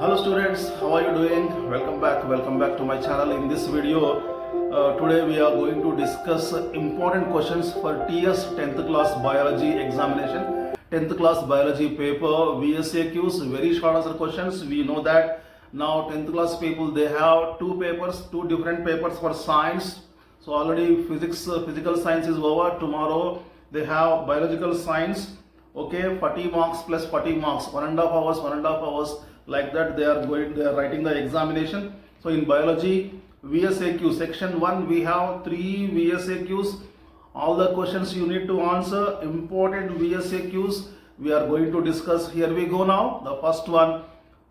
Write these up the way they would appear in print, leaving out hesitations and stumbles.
Hello students, how are you doing? Welcome back to my channel. In this video, today we are going to discuss important questions for TS 10th class biology examination. 10th class biology paper, VSAQs, very short answer questions. We know that now 10th class people, they have two different papers for science. So already physical science is over. Tomorrow they have biological science. Okay, 40 marks plus 40 marks, 1.5 hours, like that they are writing the examination. So in biology VSAQ section 1 we have 3 VSAQs. All the questions you need to answer, important VSAQs we are going to discuss. Here we go now. The first one,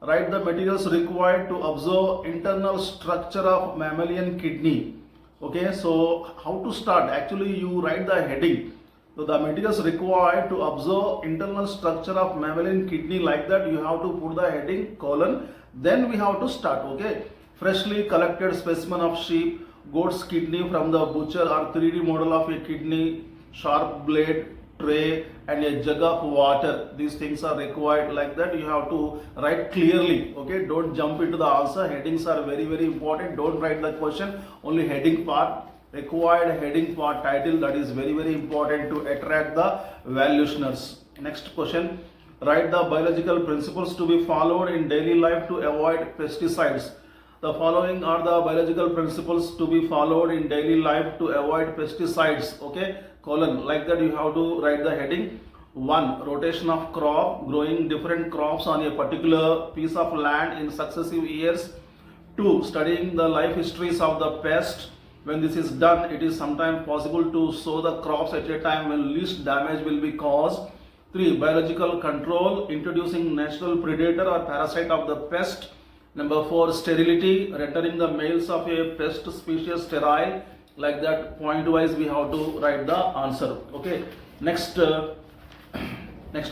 write the materials required to observe internal structure of mammalian kidney. Okay, so how to start? Actually you write the heading. So the materials required to observe internal structure of mammalian kidney, like that you have to put the heading colon, then we have to start. Okay, freshly collected specimen of sheep, goat's kidney from the butcher, or 3D model of a kidney, sharp blade, tray and a jug of water. These things are required, like that you have to write clearly. Okay, don't jump into the answer. Headings are very important. Don't write the question, only heading part. Required heading for title, that is very important to attract the valuationers. Next question, write the biological principles to be followed in daily life to avoid pesticides. The following are the biological principles to be followed in daily life to avoid pesticides. Okay, colon, like that you have to write the heading. 1. Rotation of crop, growing different crops on a particular piece of land in successive years. 2. Studying the life histories of the pest. When this is done, it is sometimes possible to sow the crops at a time when least damage will be caused. 3. Biological control, introducing natural predator or parasite of the pest. Number 4. Sterility, rendering the males of a pest species sterile. Like that, point wise we have to write the answer. Okay. Next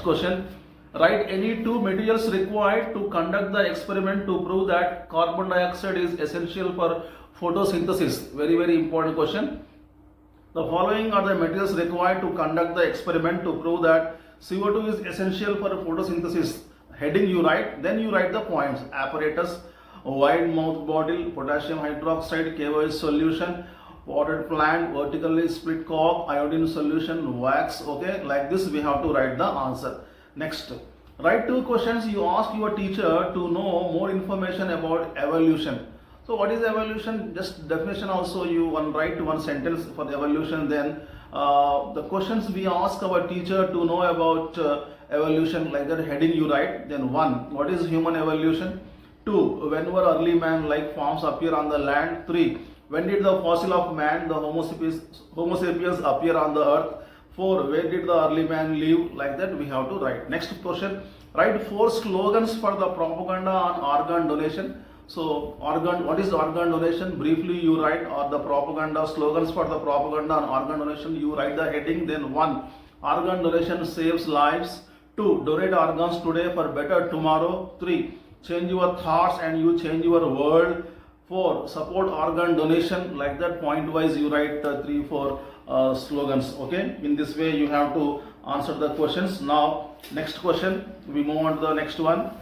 question. Write any two materials required to conduct the experiment to prove that carbon dioxide is essential for photosynthesis. Very important question. The following are the materials required to conduct the experiment to prove that CO2 is essential for photosynthesis. Heading you write, then you write the points. Apparatus, wide mouth bottle, potassium hydroxide, KOH solution, potted plant, vertically split cork, iodine solution, wax. Okay, like this we have to write the answer. Next, write two questions you ask your teacher to know more information about evolution. So what is evolution? Just definition also you write one sentence for the evolution. Then the questions we ask our teacher to know about evolution, like that heading you write. Then 1. What is human evolution? 2. When were early man-like forms appear on the land? 3. When did the fossil of man, the Homo sapiens appear on the earth? 4. Where did the early man live? Like that we have to write. Next question, write 4 slogans for the propaganda on organ donation. So what is organ donation? Briefly you write, or the propaganda slogans for the propaganda on organ donation, you write the heading. Then 1. Organ donation saves lives. 2. Donate organs today for better tomorrow. 3. Change your thoughts and you change your world. 4. Support organ donation. Like that, point wise you write 3-4 slogans. Okay, in this way you have to answer the questions. Now next question, we move on to the next one.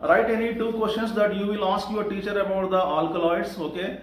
Write any two questions that you will ask your teacher about the alkaloids. Okay,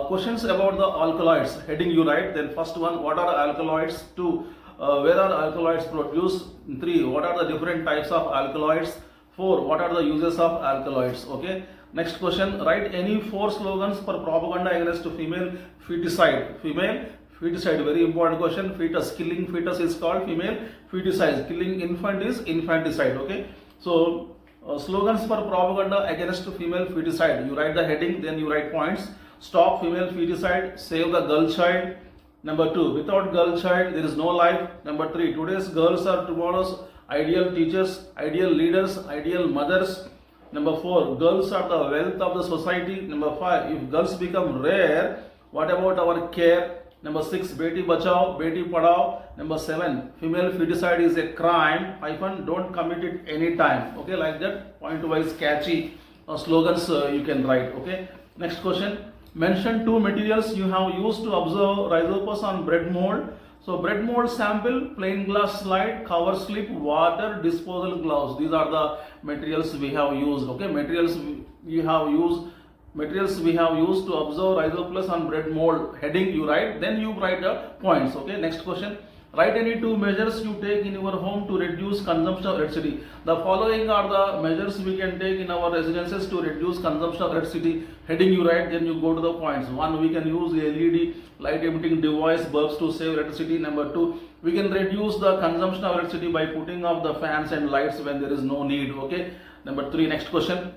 questions about the alkaloids, heading you write. Then first one, what are alkaloids? 2. Where are alkaloids produced? 3. What are the different types of alkaloids? 4. What are the uses of alkaloids? Okay. Next question, write any 4 slogans for propaganda against female feticide. Female feticide, very important question. Fetus, killing fetus is called female feticide. Killing infant is infanticide. Okay. So slogans for propaganda against female feticide. You write the heading, then you write points. Stop female feticide, save the girl child. Number 2, without girl child there is no life. Number 3, today's girls are tomorrow's ideal teachers, ideal leaders, ideal mothers. Number 4, girls are the wealth of the society. Number 5, if girls become rare, what about our care? Number 6, Beti Bachao, Beti Padhao. Number 7, female feticide is a crime, don't commit it anytime. Okay, like that, point wise catchy slogans you can write. Okay, next question, mention 2 materials you have used to observe rhizopus on bread mold. So bread mold sample, plain glass slide, cover slip, water, disposal gloves. These are the materials we have used. Okay, materials we have used to observe rhizoplus on bread mold. Heading you write, then you write the points. Okay, next question. Write any 2 measures you take in your home to reduce consumption of electricity. The following are the measures we can take in our residences to reduce consumption of electricity. Heading you write, then you go to the points. 1. We can use LED light emitting device bulbs to save electricity. Number 2. We can reduce the consumption of electricity by putting off the fans and lights when there is no need. Okay. Number 3. Next question.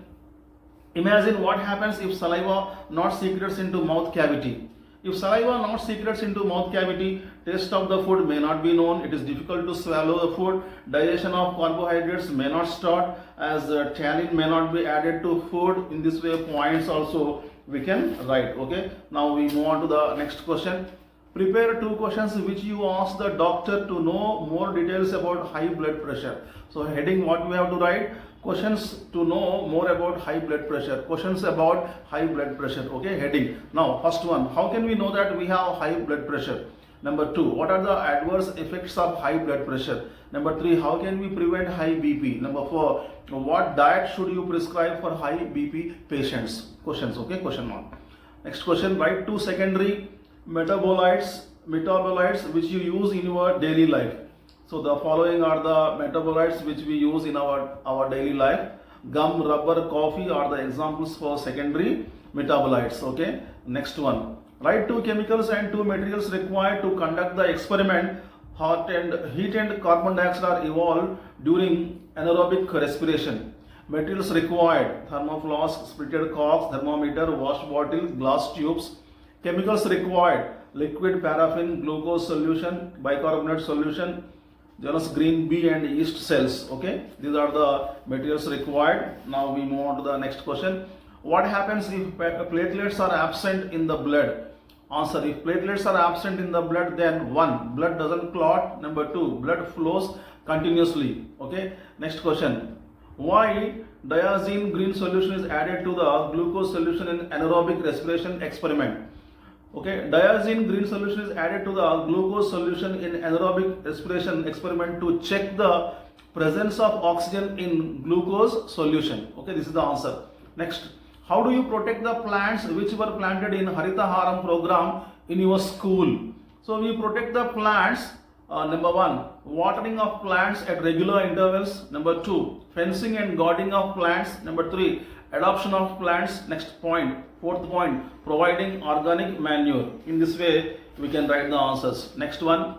Imagine what happens if saliva not secretes into mouth cavity. If saliva not secretes into mouth cavity, taste of the food may not be known. It is difficult to swallow the food. Digestion of carbohydrates may not start, as tannin may not be added to food. In this way, points also we can write. Okay. Now we move on to the next question. Prepare 2 questions which you ask the doctor to know more details about high blood pressure. So heading, what we have to write? Questions to know more about high blood pressure. Questions about high blood pressure. Okay, heading. Now first one, how can we know that we have high blood pressure? Number 2, what are the adverse effects of high blood pressure? Number 3, how can we prevent high BP? Number 4, what diet should you prescribe for high BP patients? Questions. Okay, question 1. Next question, write 2 secondary metabolites which you use in your daily life. So the following are the metabolites which we use in our daily life. Gum, rubber, coffee are the examples for secondary metabolites. Okay. Next one. Write 2 chemicals and 2 materials required to conduct the experiment. Heat and carbon dioxide are evolved during anaerobic respiration. Materials required: thermoflask, splitted corks, thermometer, wash bottle, glass tubes. Chemicals required: liquid paraffin, glucose solution, bicarbonate solution, genus green bee and yeast cells. Okay, these are the materials required. Now we move on to the next question. What happens if platelets are absent in the blood? Answer: if platelets are absent in the blood, then 1. Blood doesn't clot. Number 2, blood flows continuously. Okay. Next question. Why diazine green solution is added to the glucose solution in anaerobic respiration experiment? Okay, diazine green solution is added to the glucose solution in anaerobic respiration experiment to check the presence of oxygen in glucose solution. Okay, this is the answer. Next, how do you protect the plants which were planted in Haritaharam program in your school? So we protect the plants. Number 1, watering of plants at regular intervals. Number 2, fencing and guarding of plants. Number 3, adoption of plants. Next point, 4th point, providing organic manure. In this way we can write the answers. Next one,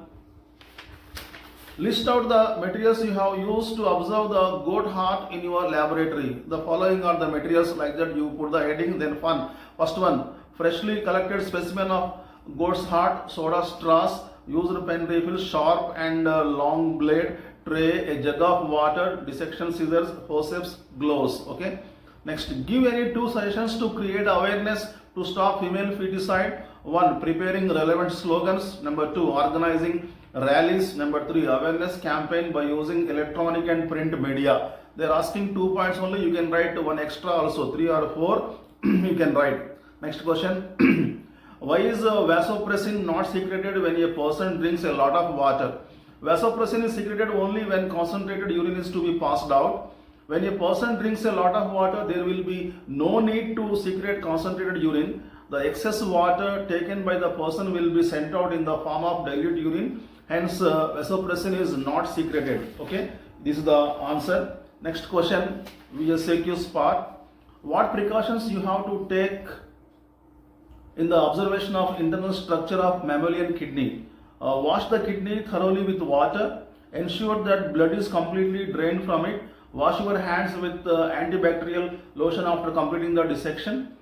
list out the materials you have used to observe the goat heart in your laboratory. The following are the materials, like that you put the heading, then fun. First one, freshly collected specimen of goat's heart, soda straws, used pen refill, sharp and long blade, tray, a jug of water, dissection scissors, forceps, gloves. Okay. Next, give any 2 suggestions to create awareness to stop female feticide. 1, preparing relevant slogans. Number 2, organizing rallies. Number 3, awareness campaign by using electronic and print media. They are asking 2 points only. You can write 1 extra also, 3 or 4 you can write. Next question. Why is vasopressin not secreted when a person drinks a lot of water? Vasopressin is secreted only when concentrated urine is to be passed out. When a person drinks a lot of water, there will be no need to secrete concentrated urine. The excess water taken by the person will be sent out in the form of dilute urine. Hence, vasopressin is not secreted. Okay, this is the answer. Next question, VSAQs part. What precautions you have to take in the observation of internal structure of mammalian kidney? Wash the kidney thoroughly with water. Ensure that blood is completely drained from it. Wash your hands with antibacterial lotion after completing the dissection.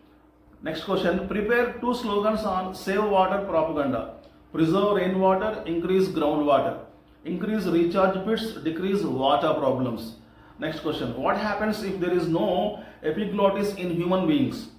Next question, prepare 2 slogans on save water propaganda. Preserve rainwater, increase groundwater. Increase recharge pits, decrease water problems. Next question, what happens if there is no epiglottis in human beings?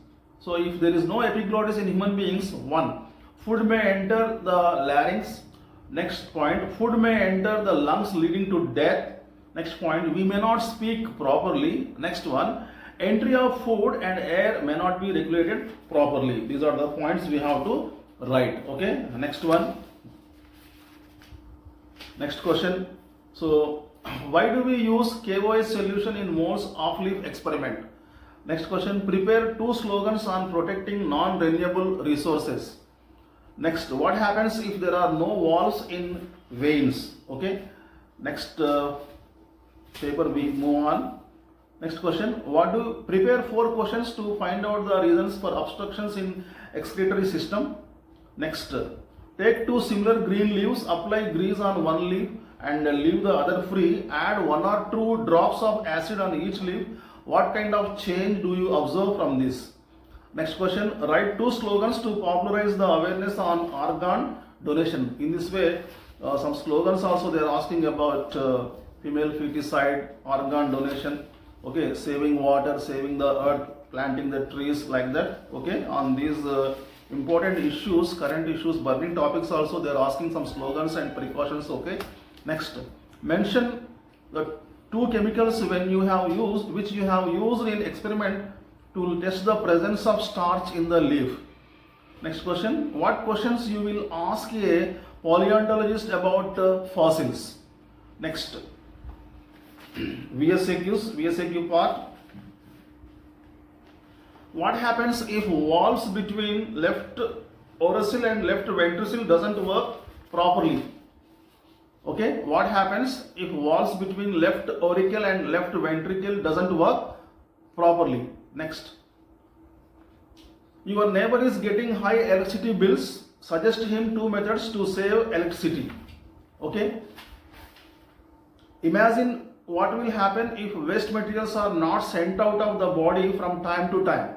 So if there is no epiglottis in human beings, 1, food may enter the larynx. Next point, food may enter the lungs leading to death. Next point, we may not speak properly. Next one, entry of food and air may not be regulated properly. These are the points we have to write. Okay, next one. Next question. So, why do we use KOS solution in Moore's off-leaf experiment? Next question. Prepare 2 slogans on protecting non-renewable resources. Next, what happens if there are no walls in veins? Okay. Next paper we move on. Next question. Prepare 4 questions to find out the reasons for obstructions in excretory system. Next, take 2 similar green leaves, apply grease on one leaf and leave the other free. Add 1 or 2 drops of acid on each leaf. What kind of change do you observe from this? Next question. Write 2 slogans to popularize the awareness on organ donation. In this way, some slogans also they are asking about female feticide, organ donation. Okay, saving water, saving the earth, planting the trees, like that. Okay, on these important issues, current issues, burning topics also they are asking some slogans and precautions. Okay. Next, mention the 2 chemicals which you have used in experiment to test the presence of starch in the leaf. Next question. What questions you will ask a paleontologist about fossils? Next, VSAQ part. What happens if valves between left auricle and left ventricle doesn't work properly? Okay, what happens if valves between left auricle and left ventricle doesn't work properly? Next, your neighbor is getting high electricity bills. Suggest him 2 methods to save electricity. Okay, imagine what will happen if waste materials are not sent out of the body from time to time.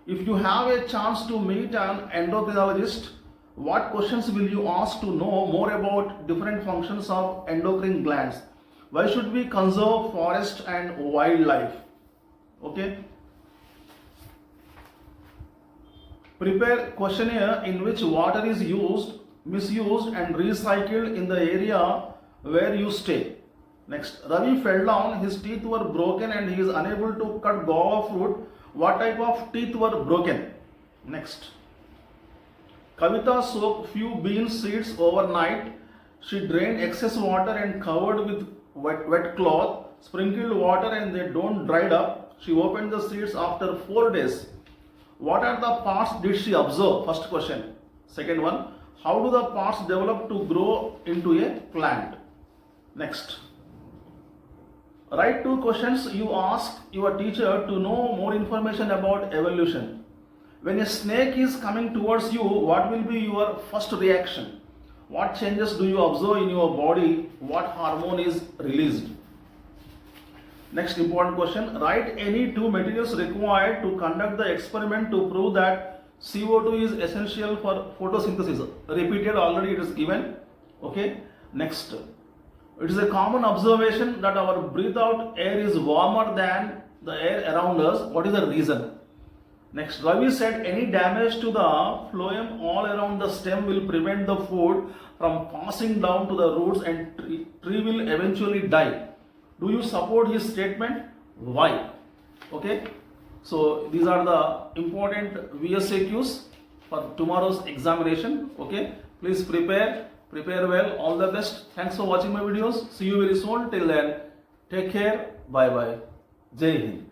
If you have a chance to meet an endocrinologist, what questions will you ask to know more about different functions of endocrine glands? Why should we conserve forest and wildlife? Okay. Prepare questionnaire in which water is used, misused and recycled in the area where you stay. Next, Ravi fell down, his teeth were broken and he is unable to cut guava fruit. What type of teeth were broken? Next, Kavita soaked few bean seeds overnight. She drained excess water and covered with wet cloth, sprinkled water and they don't dried up. She opened the seeds after 4 days. What are the parts did she observe? First question. Second one, how do the parts develop to grow into a plant? Next, write 2 questions you ask your teacher to know more information about evolution. When a snake is coming towards you, what will be your first reaction? What changes do you observe in your body? What hormone is released? Next important question, write any 2 materials required to conduct the experiment to prove that CO2 is essential for photosynthesis. Repeated already, it is given. Okay. Next, it is a common observation that our breathed out air is warmer than the air around us. What is the reason? Next, Ravi said any damage to the phloem all around the stem will prevent the food from passing down to the roots and tree will eventually die. Do you support his statement? Why? Okay. So these are the important VSAQs for tomorrow's examination. Okay. Please prepare well. All the best. Thanks for watching my videos. See you very soon. Till then, take care. Bye bye. Jai Hind.